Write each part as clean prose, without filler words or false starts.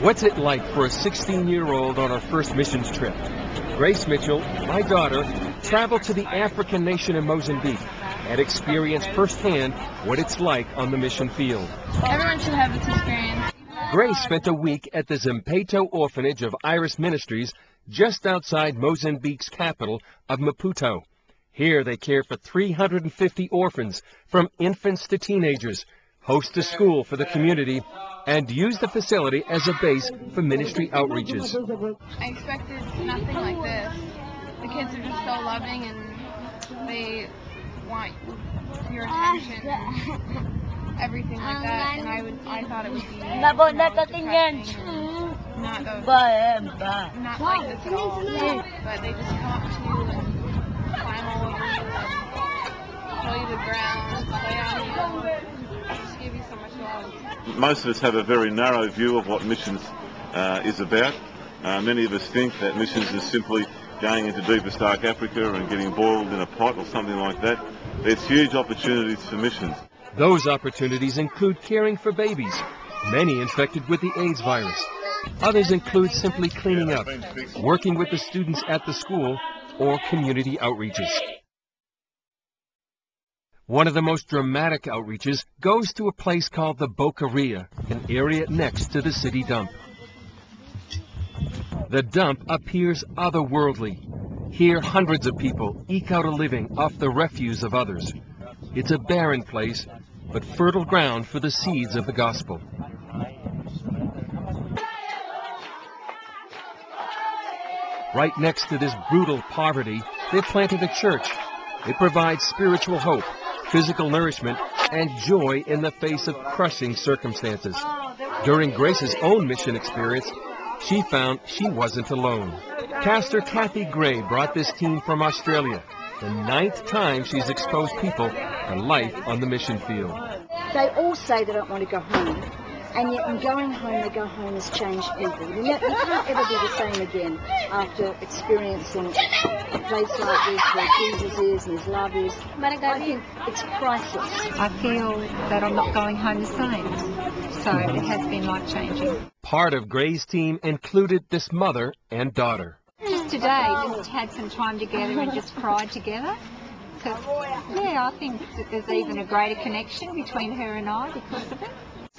What's it like for a 16-year-old on her first missions trip? Grace Mitchell, my daughter, traveled to the African nation of Mozambique and experienced firsthand what it's like on the mission field. Everyone should have this experience. Grace spent a week at the Zimpeto Orphanage of Iris Ministries just outside Mozambique's capital of Maputo. Here they care for 350 orphans, from infants to teenagers, host a school for the community, and use the facility as a base for ministry outreaches. I expected nothing like this. The kids are just so loving and they want your attention and everything like that. And I thought it would be depressing and not like this at all. But they just come up to you and climb all over you and pull you to the ground, play on you. Just give you so much love. Most of us have a very narrow view of what missions is about. Many of us think that missions is simply going into deepest dark Africa and getting boiled in a pot or something like that. There's huge opportunities for missions. Those opportunities include caring for babies, many infected with the AIDS virus. Others include simply cleaning up, working with the students at the school, or community outreaches. One of the most dramatic outreaches goes to a place called the Boqueria, an area next to the city dump. The dump appears otherworldly. Here, hundreds of people eke out a living off the refuse of others. It's a barren place, but fertile ground for the seeds of the gospel. Right next to this brutal poverty, they've planted a church. It provides spiritual hope, physical nourishment, and joy in the face of crushing circumstances. During Grace's own mission experience, she found she wasn't alone. Pastor Kathy Gray brought this team from Australia, the 9th time she's exposed people to life on the mission field. They all say they don't want to go home, and yet in going home, they go home as changed people. You can't ever be the same again after experiencing a place like this where Jesus is and His love is. I think it's priceless. I feel that I'm not going home the same, so it has been life-changing. Part of Gray's team included this mother and daughter. Just today, just had some time together and just cried together. Because, yeah, I think that there's even a greater connection between her and I because of it.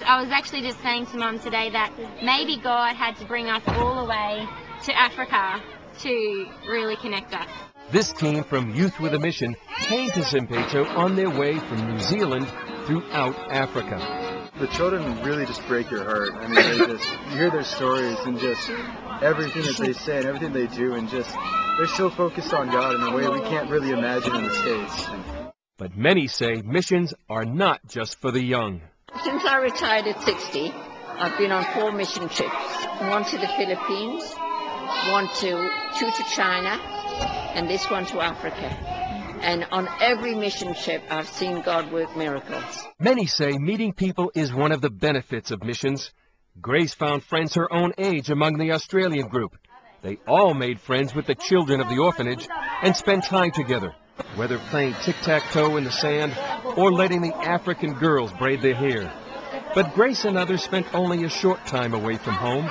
I was actually just saying to Mum today that maybe God had to bring us all the way to Africa to really connect us. This team from Youth with a Mission came to Zimpeto on their way from New Zealand throughout Africa. The children really just break your heart. I mean, you hear their stories and just everything that they say and everything they do, and just they're so focused on God in a way we can't really imagine in the States. But many say missions are not just for the young. Since I retired at 60, I've been on 4 mission trips. One to the Philippines, two to China, and this one to Africa. And on every mission trip, I've seen God work miracles. Many say meeting people is one of the benefits of missions. Grace found friends her own age among the Australian group. They all made friends with the children of the orphanage and spent time together, whether playing tic-tac-toe in the sand or letting the African girls braid their hair. But Grace and others spent only a short time away from home.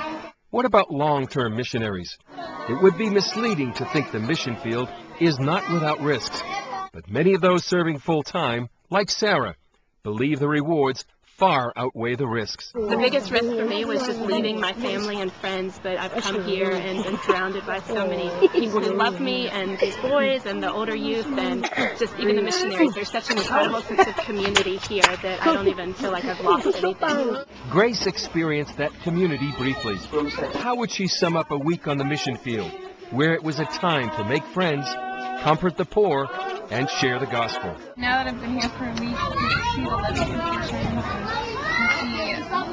What about long-term missionaries? It would be misleading to think the mission field is not without risks. But many of those serving full-time, like Sarah, believe the rewards far outweigh the risks. The biggest risk for me was just leaving my family and friends, but I've come here and been surrounded by so many people who love me, and these boys and the older youth and just even the missionaries. There's such an incredible sense of community here that I don't even feel like I've lost anything. Grace experienced that community briefly. How would she sum up a week on the mission field, where it was a time to make friends, comfort the poor, and share the gospel? Now that I've been here for a week, you can see the living conditions and how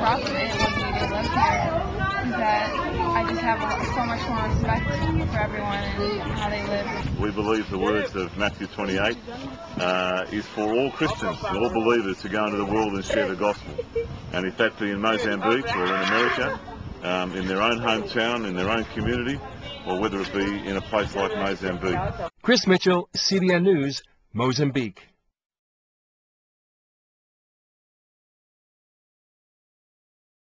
rough it would be to live here. That I just have so much more respect for everyone and how they live. We believe the words of Matthew 28 is for all Christians and all believers to go into the world and share the gospel. And if that be in Mozambique or in America, in their own hometown, in their own community, or whether it be in a place like Mozambique. Chris Mitchell, CBN News, Mozambique.